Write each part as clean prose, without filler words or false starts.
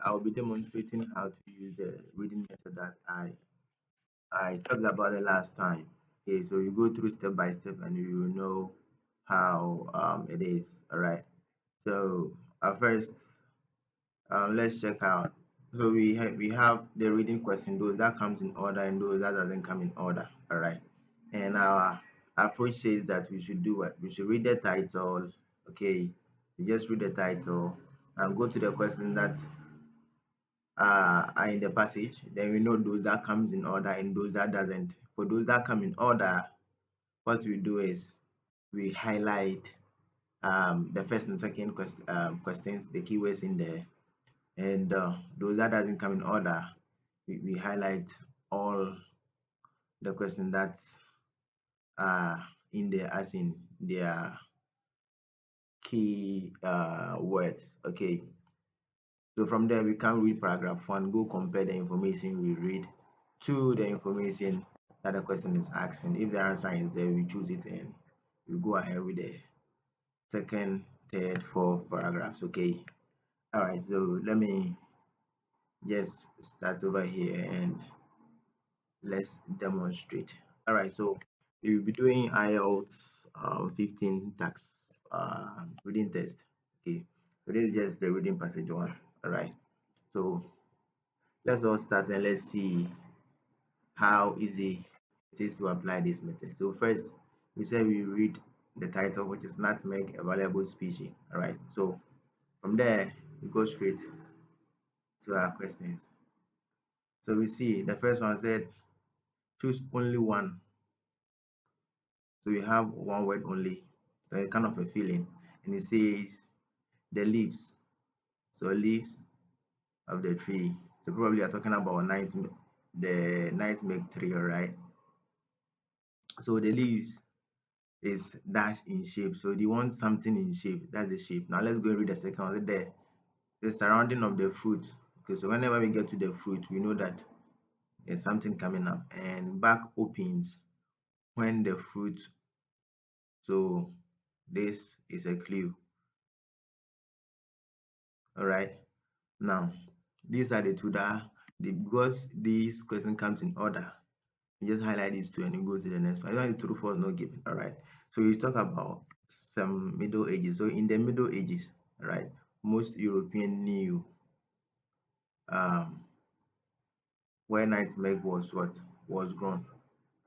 I'll be demonstrating how to use the reading method that I talked about the last time. Okay, so you go through step by step and you will know how it is. All right. So first, let's check out. So we have the reading question, those that comes in order and those that doesn't come in order. All right. And our approach says that we should do what? We should read the title. Okay. We just read the title and go to the question that are in the passage. Then we know those that comes in order and those that doesn't. For those that come in order, what we do is we highlight the first and second questions, the keywords in there, and those that doesn't come in order, we highlight all the questions that's in there as in their key words. Okay, so from there we can read paragraph one, go compare the information we read to the information that the question is asking. If the answer is there, we choose it and we go ahead with the second, third, fourth paragraphs. Okay. All right. So let me just start over here and let's demonstrate. All right. So we will be doing IELTS 15 tax reading test. Okay. So this is just the reading passage one. All right. So let's all start and let's see how easy it is to apply this method. So first, we say we read the title, which is nutmeg, a valuable species. All right. So from there, we go straight to our questions. So we see the first one said choose only one. So you have one word only. So it's kind of a feeling. And it says the leaves. So leaves of the tree. So probably you're talking about the nutmeg tree, all right? So the leaves is dash in shape. So you want something in shape. That's the shape. Now let's go and read the second one. The surrounding of the fruit. Okay, so whenever we get to the fruit, we know that there's something coming up. And back opens when the fruit. So this is a clue. All right. Now these are the two because this question comes in order. You just highlight these two and you go to the next one. The true false not given. All right. So you talk about some Middle Ages. So in the Middle Ages, right, most European knew um where nutmeg was grown.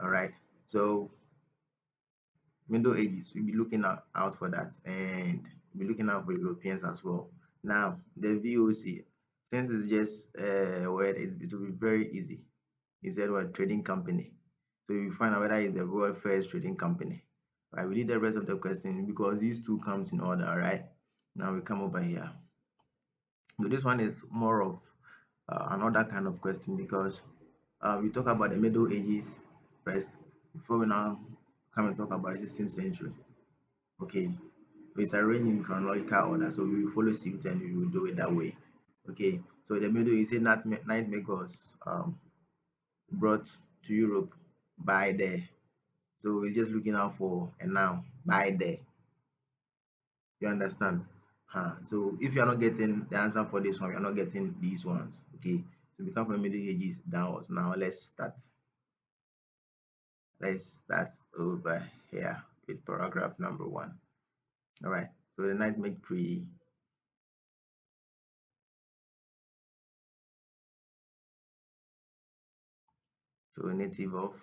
All right. So Middle Ages, we'll be looking out for that and be looking out for Europeans as well. Now, the VOC, since it's just a word, it will be very easy. He said what trading company. So you find out whether it's the world first trading company. Right, we need the rest of the question because these two comes in order, all right? Now we come over here. So this one is more of another kind of question because we talk about the Middle Ages first before we now come and talk about the 16th century. Okay, it's arranged in chronological order, so we will follow suit and we will do it that way. Okay, so the middle is a nutmeg was brought to Europe by the. So we're just looking out for a noun by the. You understand? So if you're not getting the answer for this one, you're not getting these ones. Okay, so we come from Middle Ages downwards. Now let's start. Let's start over here with paragraph number one. All right. So the nutmeg tree. So a native of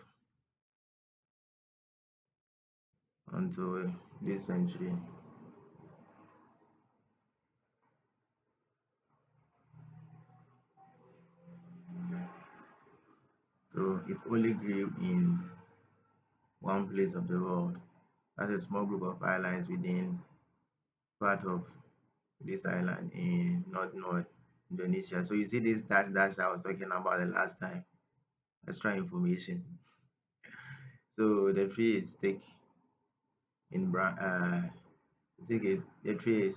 until this century. So it only grew in one place of the world. That's a small group of islands within part of this island in North Indonesia. So you see this dash I was talking about the last time. Extra information. So the tree is thick in the tree is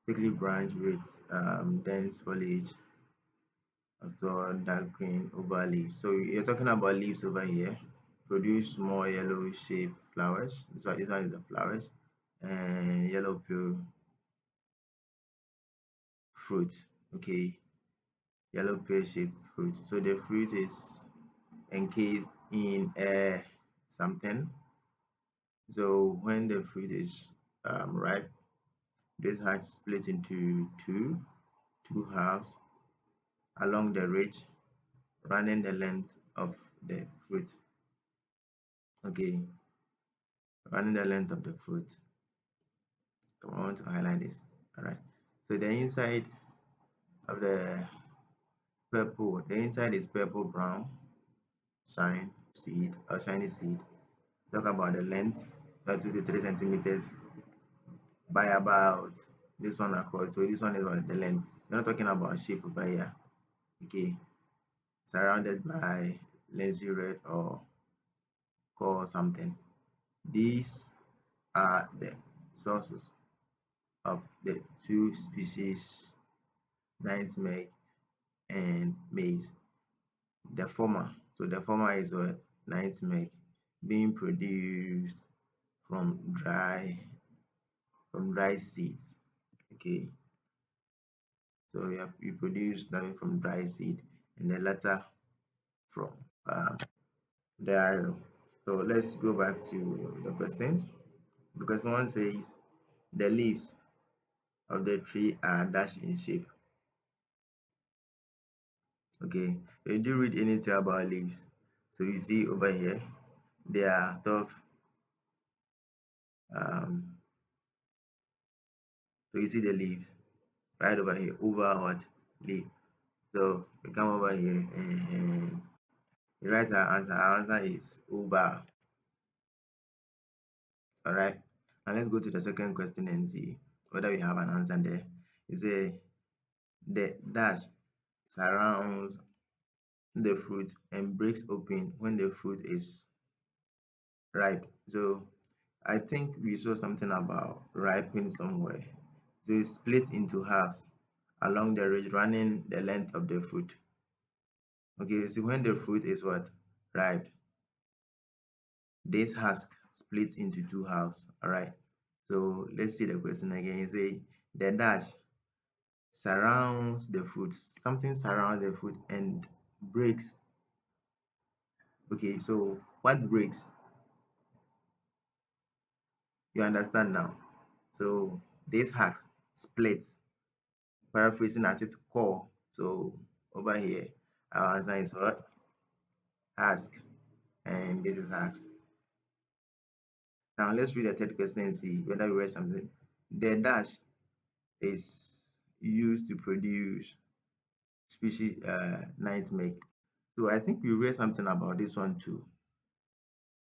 thickly branched with dense foliage of tall dark green over leaves. So you're talking about leaves over here. Produce small yellow shaped flowers. This one is the flowers and yellow pale fruit. Okay. yellow pear-shaped fruit. So the fruit is encased in something. So when the fruit is ripe, this heart split into two halves along the ridge running the length of the fruit. Okay, running the length of the fruit. So I want to highlight this. All right. So the inside of the inside is purple brown shiny seed. Talk about the length, 2 to 3 centimeters by about this one across. So this one is what the length. We're not talking about shape over here. Okay, surrounded by lazy red or core something. These are the sources of the two species, nutmeg and maize. The former is what nutmeg being produced from dry seeds. Okay, so you produce that from dry seed, and the latter from um, the arrow. So let's go back to the questions. The question one says the leaves of the tree are dash in shape. Okay, so you do read anything about leaves. So you see over here, they are tough. Um, so you see the leaves right over here, over what leaf. So we come over here and you write our answer. Our answer is over. All right. Now let's go to the second question and see whether we have an answer there. It says the dash surrounds the fruit and breaks open when the fruit is ripe. So I think we saw something about ripening somewhere. So it's split into halves along the ridge running the length of the fruit. Okay, so when the fruit is what? Ripe, this husk split into two halves. All right. So let's see the question again. You say the dash surrounds the fruit. Something surrounds the fruit and breaks. Okay, so what breaks? You understand now? So this husk splits, paraphrasing at its core. So over here, our answer is what? Husk, and this is husk. Now let's read the third question and see whether we read something. The dash is used to produce species nutmeg. So I think we read something about this one too.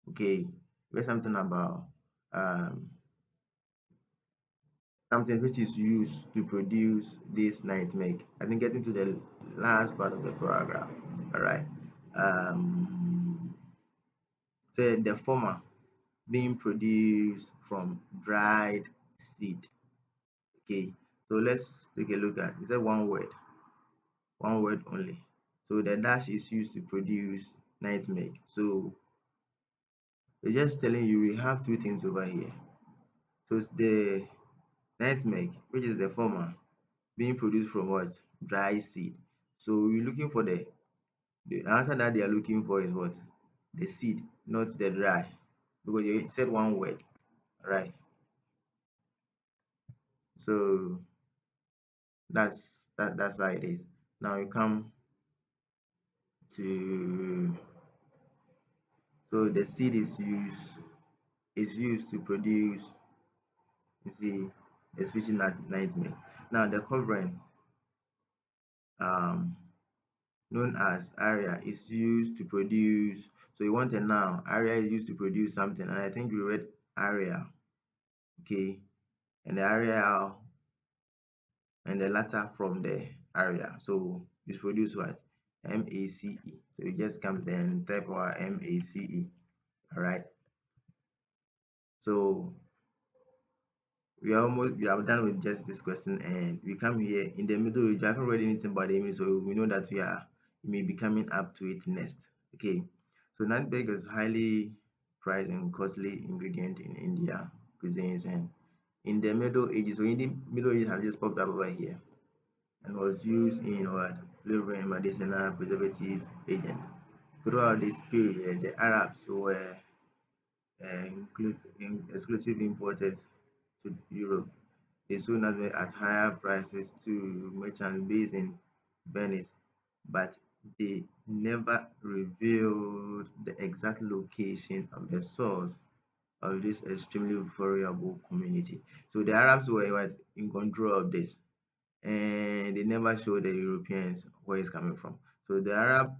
Okay, we read something about um, something which is used to produce this nutmeg. I think getting to the last part of the paragraph. All right. So the former being produced from dried seed. Okay, so let's take a look at. Is that one word only? So the dash is used to produce nutmeg. So it's just telling you we have two things over here. So it's the nutmeg, which is the former, being produced from what? Dry seed. So we're looking for the answer that they are looking for is what? The seed, not the dry. Because you said one word, right? So that's how it is. Now you come to so the seed is used to produce, you see, a species nutmeg. Now the covering um known as area is used to produce. So you want a noun. Area is used to produce something, and I think we read area. Okay, and the area and the latter from the area. So it's produce what? MACE. So we just come there and type our MACE. All right. So we are done with just this question, and we come here in the middle. We haven't read anything about the image, so we know that we may be coming up to it next. Okay, so nutmeg is highly prized and costly ingredient in India cuisines, and in the Middle Ages, so in the Middle Ages has just popped up over here. and was used in what flavoring medicinal preservative agent. Throughout this period, the Arabs were exclusive importers to Europe. They sold nutmeg at higher prices to merchants based in Venice, but they never revealed the exact location of the source of this extremely valuable community. So the Arabs were what, in control of this, and they never showed the Europeans where it's coming from. So the Arab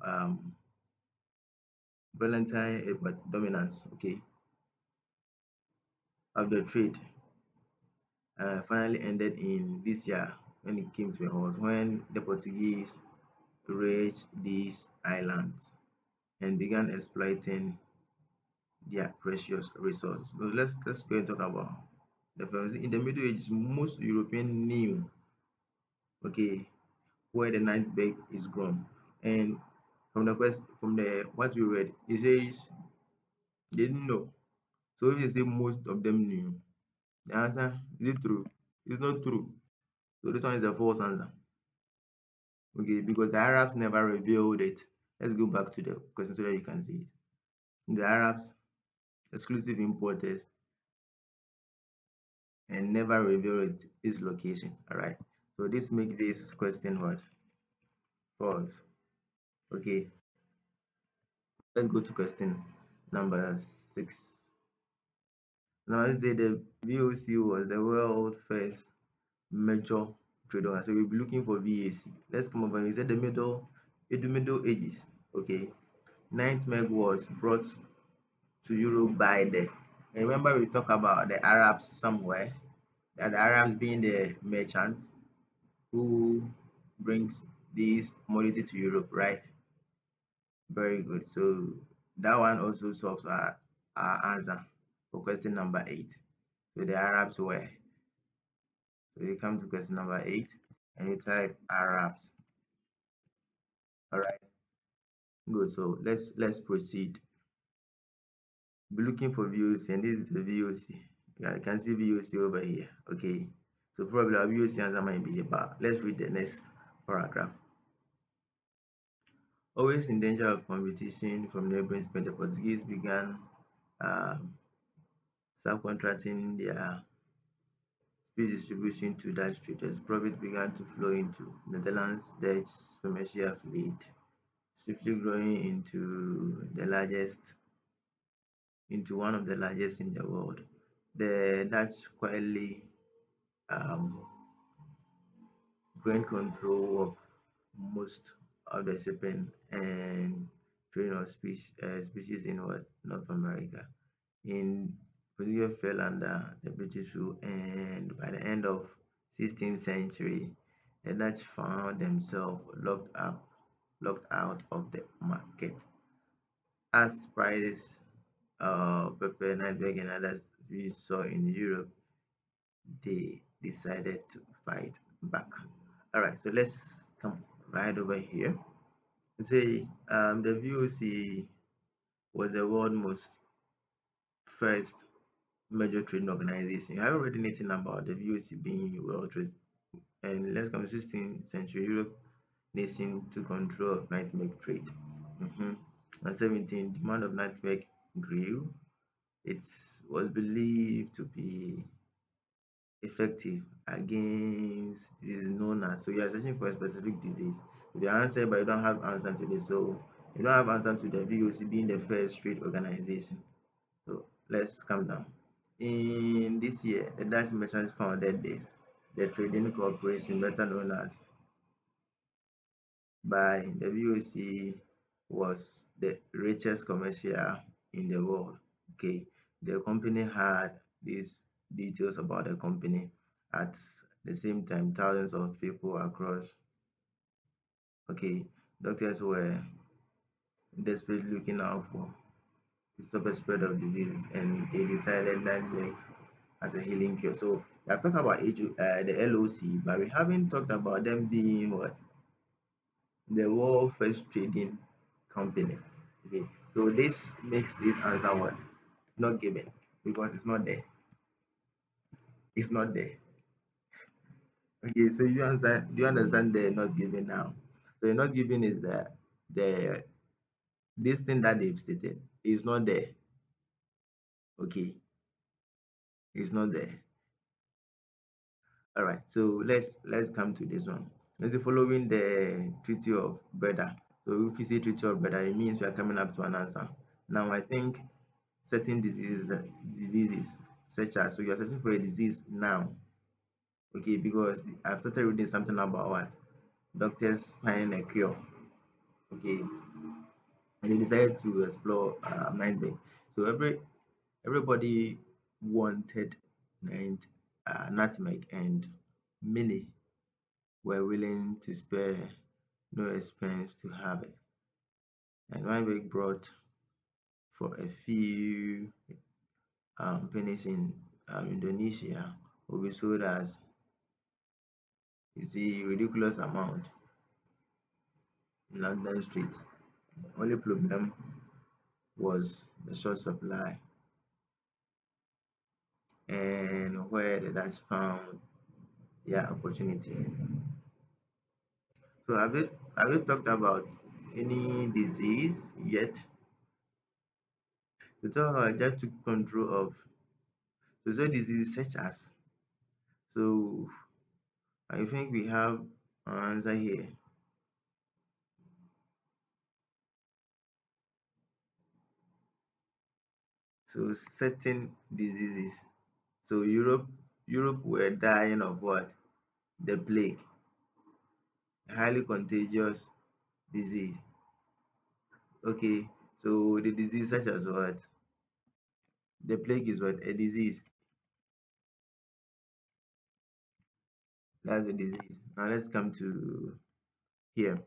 Valentine dominance, okay, of the trade finally ended in this year when it came to a halt, when the Portuguese reached these islands and began exploiting their precious resources. So let's go and talk about the first. In the Middle Ages, most European knew, okay, where the ninth bag is grown, and from the what we read, it says they didn't know. So if you say most of them knew, the answer is it true? It's not true. So this one is a false answer. Okay, because the Arabs never revealed it. Let's go back to the question so that you can see it. The Arabs, exclusive importers, and never revealed its location. All right. So this makes this question what? False. Okay. Let's go to question number 6. Now let's say the VOC was the world first major trade organ. So we'll be looking for VAC. Let's come over here. Is it the Middle Ages? Okay. Ninth Meg was brought to Europe by the, remember we talked about the Arabs somewhere, that the Arabs being the merchants who brings this commodity to Europe, right? Very good. So that one also solves our answer for question number 8. So the Arabs were. So you come to question number 8 and you type Arabs. All right, good. So let's proceed. Be looking for VOC, and this is the VOC. Yeah, I can see VOC over here. Okay, so probably our VOC answer might be here, but let's read the next paragraph. Always in danger of competition from neighboring Spain, the Portuguese began um, subcontracting their speed distribution to Dutch traders. Profit began to flow into Netherlands Dutch commercial fleet, swiftly growing into one of the largest in the world. The Dutch quietly um, gained control of most of the shipping and trading of species in North America. In Portugal fell under the British rule, and by the end of 16th century, the Dutch found themselves locked out of the market. As prices of pepper, nutmeg, and others we saw in Europe, they decided to fight back. All right, so let's come right over here. Say the VOC was the world's most first major trading organization. You haven't read anything about the VOC being World Trade. And let's come to 16th century Europe nation to control of nutmeg trade. And 17, demand of nutmeg grew. It was believed to be effective against disease known as, so you are searching for a specific disease. If you answer but you don't have answer to this, so you don't have answer to the VOC being the first trade organization. So let's come down. In this year, the Dutch merchants founded this, the Trading Corporation, better known as by the VOC, was the richest commercial in the world. Okay, the company had these details about the company. At the same time, thousands of people across, okay, doctors were desperately looking out for to stop the spread of diseases, and they decided that way as a healing cure. So let's talk about the LOC, but we haven't talked about them being what, the world first trading company. Okay, so this makes this answer what, not given, because it's not there. It's not there. Okay, so you understand? Do you understand the not giving now? So the not giving is that the this thing that they've stated is not there. Okay, it's not there. All right. So let's come to this one. Let's say following the Treaty of Breda. So if you say Treaty of Breda, it means we are coming up to an answer. Now I think certain diseases such as, so you are searching for a disease now. Okay, because I've started reading something about what doctors finding a cure. Okay, and they decided to explore mind bank. So everybody wanted named nutmeg, and many were willing to spare no expense to have it. And mind bank brought for a few pennies in Indonesia will be sold as, you see, ridiculous amount in London street. The only problem was the short supply and where the Dutch found their opportunity. So have you talked about any disease yet? The thought just took control of so disease such as, so I think we have an answer here. So certain diseases. So Europe were dying of what? The plague, highly contagious disease. Okay, so the disease such as what? The plague is what? A disease. That's a disease. Now let's come to here.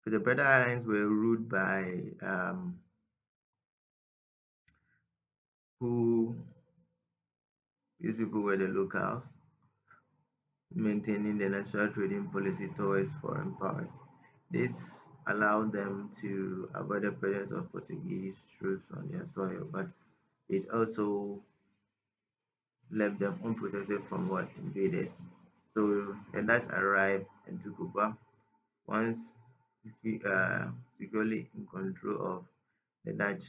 So the Brother Islands were ruled by who, these people were the locals, maintaining the natural trading policy towards foreign powers. This allowed them to avoid the presence of Portuguese troops on their soil, but it also left them unprotected from what invaders. So the Dutch arrived and took over. Once securely in control of, the Dutch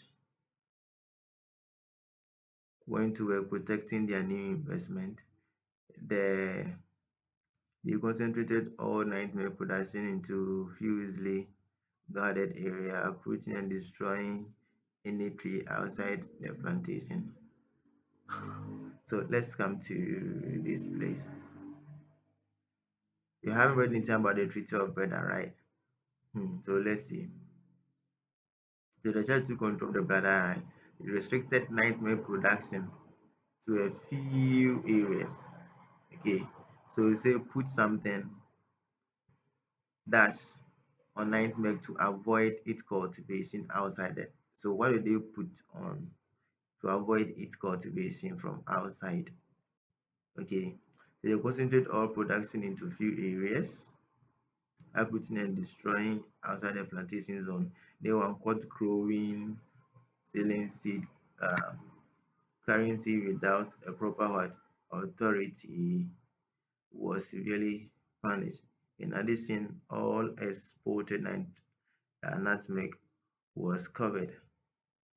went to work protecting their new investment. The, they concentrated all nightmare production into few easily guarded area, uprooting and destroying any tree outside the plantation. So let's come to this place. You haven't read anything about the Treaty of Breda, right? So let's see. So the church took control of the Breda Island. It restricted nightmare production to a few areas. Okay, so you say put something dash on nightmare to avoid its cultivation outside it. So what do they put on to avoid its cultivation from outside? Okay, they concentrate all production into few areas, uprooting and destroying outside the plantation zone. They were caught growing, selling seed, uh, carrying seed without a proper what authority was severely punished. In addition, all exported nutmeg was covered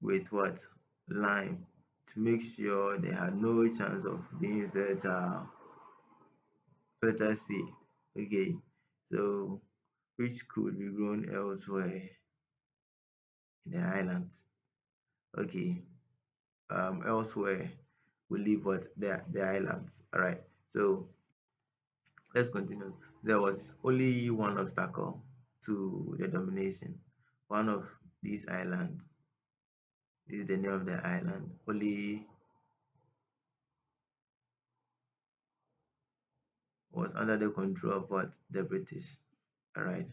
with what? Lime, to make sure they had no chance of being fertile seed. Okay, so which could be grown elsewhere in the islands. Okay, elsewhere we leave what the islands. All right, so let's continue. There was only one obstacle to the domination. One of these islands, this is the name of the island, only was under the control of what? The British. Alright.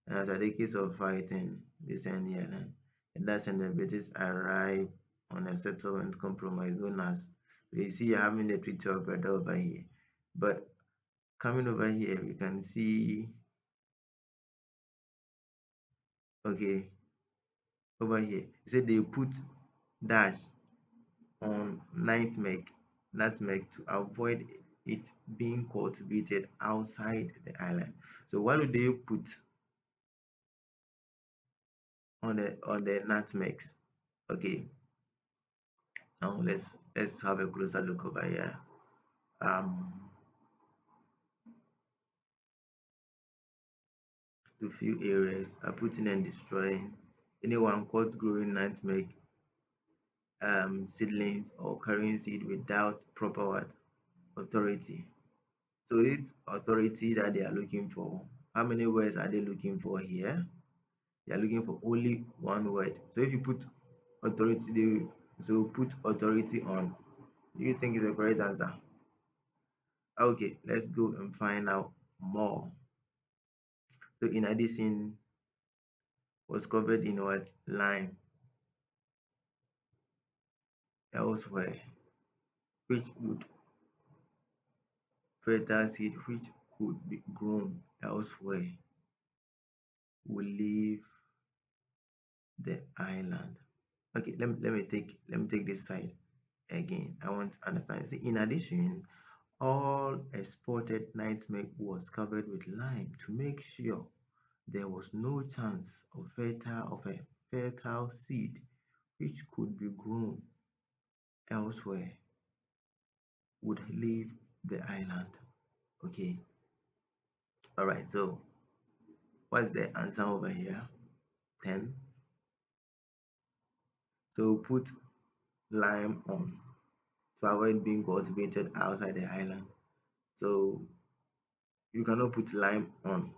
And after decades of fighting beside the island, the Dutch and the British arrived on a settlement compromise known as, so you see you're having the Treaty of Breda over here. But coming over here, we can see, okay, over here, you said they put dash on nutmeg to avoid it being cultivated outside the island. So what do they put on the nutmegs? Okay, now let's have a closer look over here. Um, to few areas are putting and destroying anyone caught growing nutmeg seedlings or carrying seed without proper what? Authority. So it's authority that they are looking for. How many words are they looking for here? They are looking for only one word. So if you put authority, so put authority on. Do you think is the correct answer? Okay, let's go and find out more. So in addition, was covered in what? Lime elsewhere, which would fertile seed which could be grown elsewhere will leave the island. Okay, let me take this side again. I want to understand. See, in addition, all exported nutmeg was covered with lime to make sure there was no chance of a fertile seed which could be grown elsewhere would leave the island. Okay, all right. So what's the answer over here? 10. So put lime on to avoid being cultivated outside the island. So you cannot put lime on.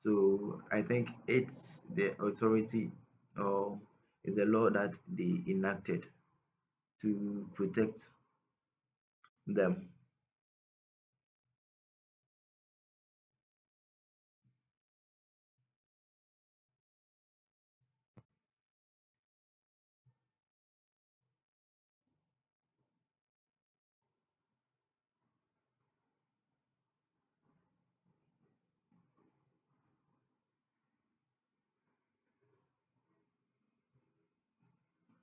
So I think it's the authority or is the law that they enacted to protect them.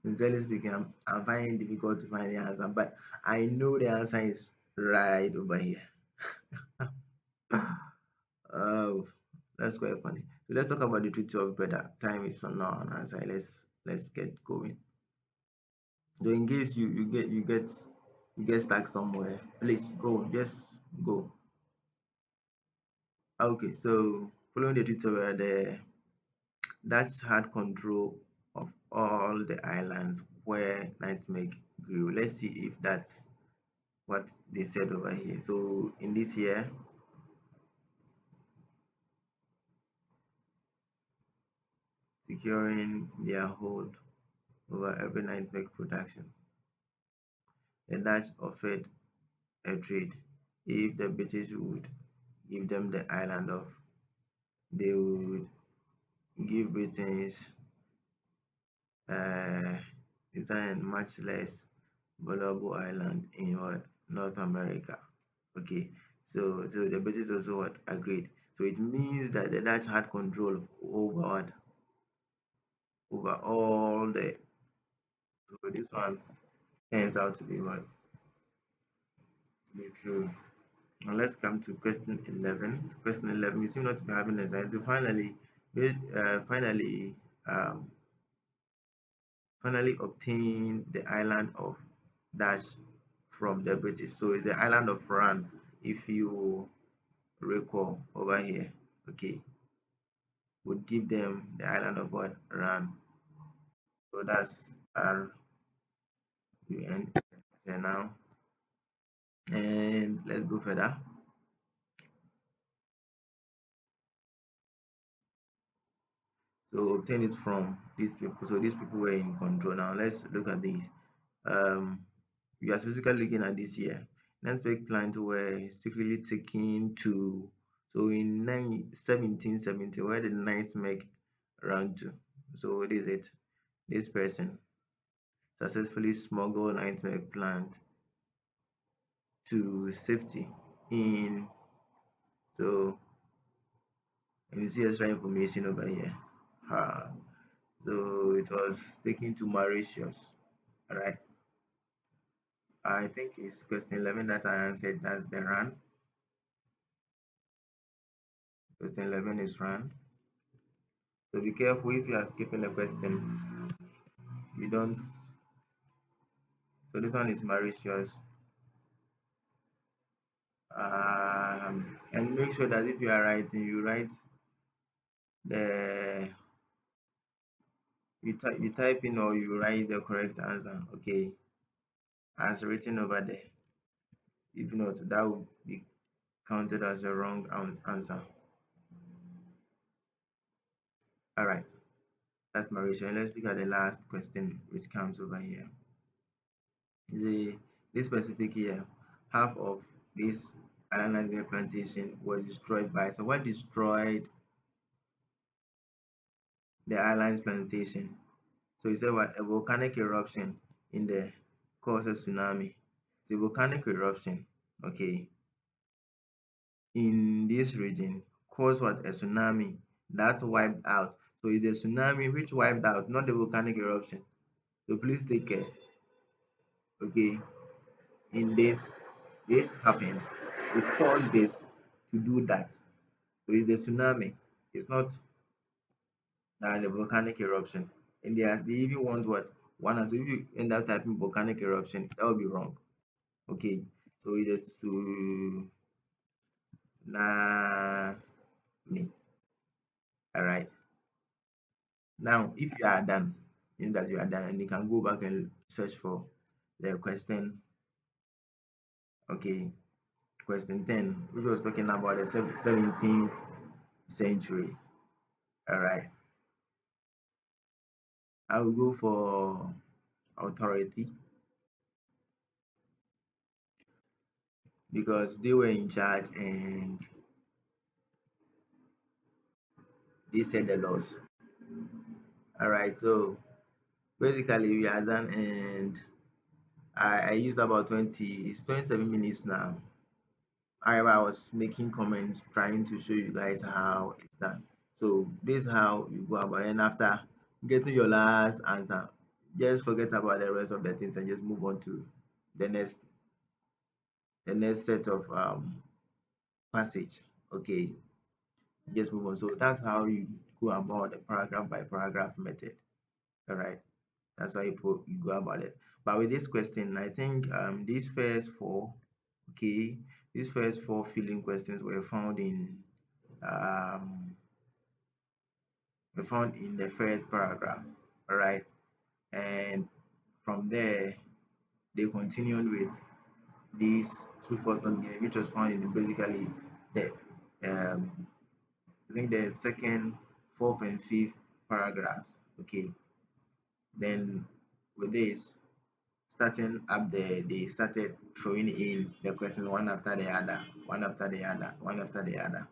Sincerely speaking, I'm finding it difficult to find the answer, but I know the answer is right over here. Oh, that's quite funny. So let's talk about the Treaty of Breda. Time is on now on our side. Let's get going. So in case you get stuck somewhere, please go. Just go. Okay, so following the Treaty of Breda, the Dutch had control of all the islands where nutmeg grew. Let's see if that's what they said over here. So in this year, securing their hold over every nutmeg production, the Dutch offered a trade if the British would give them the island of, they would give British uh, design much less valuable island in what? North America. Okay, so the British also what? Agreed. So it means that the Dutch had control over what? Over all the. So this one turns out to be what? To be true. Now let's come to question 11. Question 11, you seem not to be having anxiety. Finally, um, finally obtained the island of Dash from the British. So it's the island of Ran, if you recall over here. Okay, would give them the island of what? Ran. So that's R U N there now. And let's go further. So obtain it from these people. So these people were in control. Now let's look at these. Um, we are specifically looking at this year. Network plans were secretly taken to. So in 1770, where did nutmeg run to? So what is it? This person successfully smuggled nutmeg plant to safety in. So and you see extra information over here. Uh, so it was taken to Mauritius. All right. I think it's question 11 that I answered. That's the run. Question 11 is run. So be careful if you are skipping a question. You don't. So this one is Mauritius. And make sure that if you are writing, you write the you type in or you write the correct answer. Okay, as written over there. If not, that will be counted as a wrong answer. All right, that's Mauritius. Let's look at the last question, which comes over here. The this specific year, half of this ananas plantation was destroyed by. So what destroyed the island's plantation? So he said what a volcanic eruption in the causes tsunami. The volcanic eruption, okay, in this region caused what a tsunami that wiped out. So it's the tsunami which wiped out, not the volcanic eruption. So please take care. Okay, in this happened. It caused this to do that. So it's the tsunami. It's not the volcanic eruption. And they even want what one answer. If you end up typing volcanic eruption, that will be wrong. Okay, so it's tsunami. All right. Now, if you are done, you know that you are done, and you can go back and search for the question. Okay, question 10, which was talking about the 17th century. All right. I will go for authority because they were in charge and they set the laws. All right. So basically, we are done, and I used about 27 minutes now. I was making comments trying to show you guys how it's done. So this is how you go about it. And after getting your last answer, just forget about the rest of the things and just move on to the next set of passage. Okay, just move on. So that's how you go about the paragraph by paragraph method. All right, that's how you go about it. But with this question, I think these first four, okay, these first four filling questions um, were found in the first paragraph. All right, and from there they continued with these two first one there, which was found in basically the um, I think the second, fourth, and fifth paragraphs. Okay, then with this starting up there, they started throwing in the questions one after the other, one after the other, one after the other,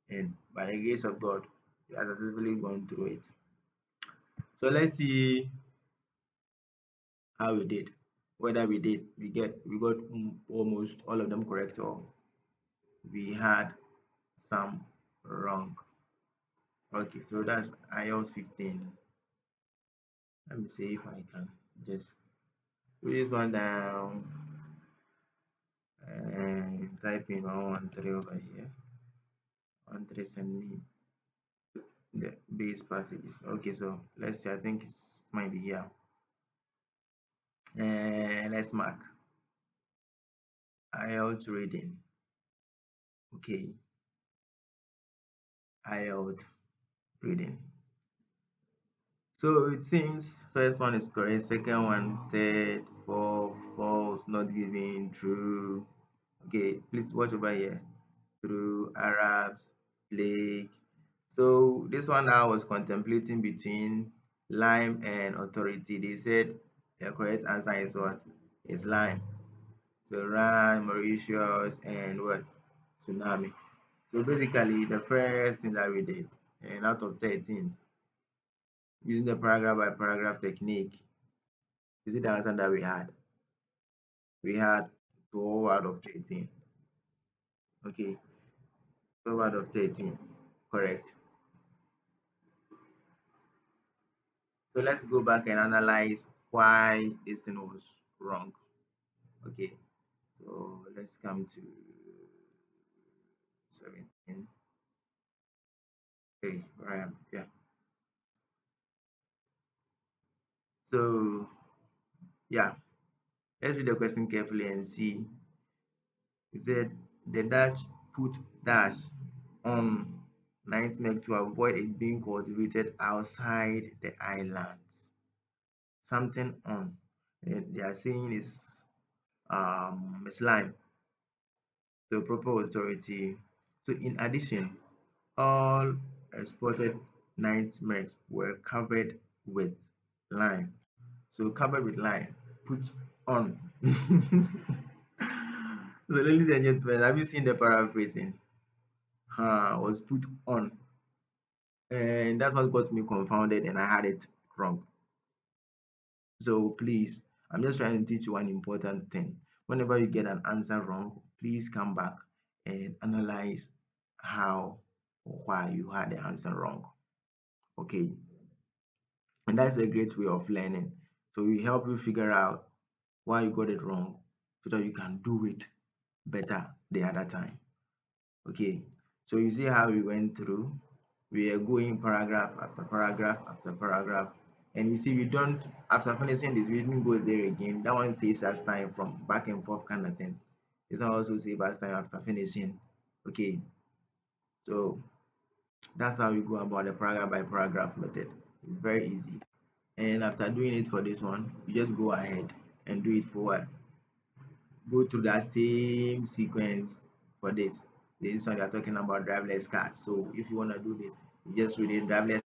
and by the grace of God, we have successfully gone through it. So let's see how we did, whether we got almost all of them correct or we had some wrong. Okay, so that's IELTS 15. Let me see if I can just put this one down and type in 113 over here. 113 send me the base passages. Okay, so let's see. I think it might be here. And let's mark IELTS reading. Okay, IELTS reading. So it seems first one is correct, second one, third, fourth, false, not giving, true. Okay, please watch over here. Through Arabs, plague. So this one I was contemplating between lime and authority. They said the correct answer is what? Is lime. So Ran, Mauritius, and what? Tsunami. So basically the first thing that we did, and out of 13, using the paragraph by paragraph technique, you see the answer that we had. We had 12 out of 13. Okay, 12 out of 13. Correct. So let's go back and analyze why this thing was wrong. Okay, so let's come to 17. Okay, where I am. Yeah. So yeah, let's read the question carefully and see. It said the Dutch put dash on nutmeg to avoid it being cultivated outside the islands. Something on. They are saying is slime, the proper authority. So in addition, all exported nutmegs were covered with lime. So covered with lime, put on. So ladies and gentlemen, have you seen the paraphrasing? Was put on, and that's what got me confounded, and I had it wrong. So please, I'm just trying to teach you one important thing. Whenever you get an answer wrong, please come back and analyze how or why you had the answer wrong. Okay, and that's a great way of learning. So we help you figure out why you got it wrong so that you can do it better the other time. Okay, so you see how we went through. We are going paragraph after paragraph after paragraph, and you see we don't, after finishing this, we didn't go there again. That one saves us time from back and forth kind of thing. This one also saves us time after finishing. Okay, so that's how we go about the paragraph by paragraph method. It's very easy, and after doing it for this one, you just go ahead and do it for what, go through that same sequence for this. This one, they are talking about driverless cars. So if you want to do this, you just read it, driverless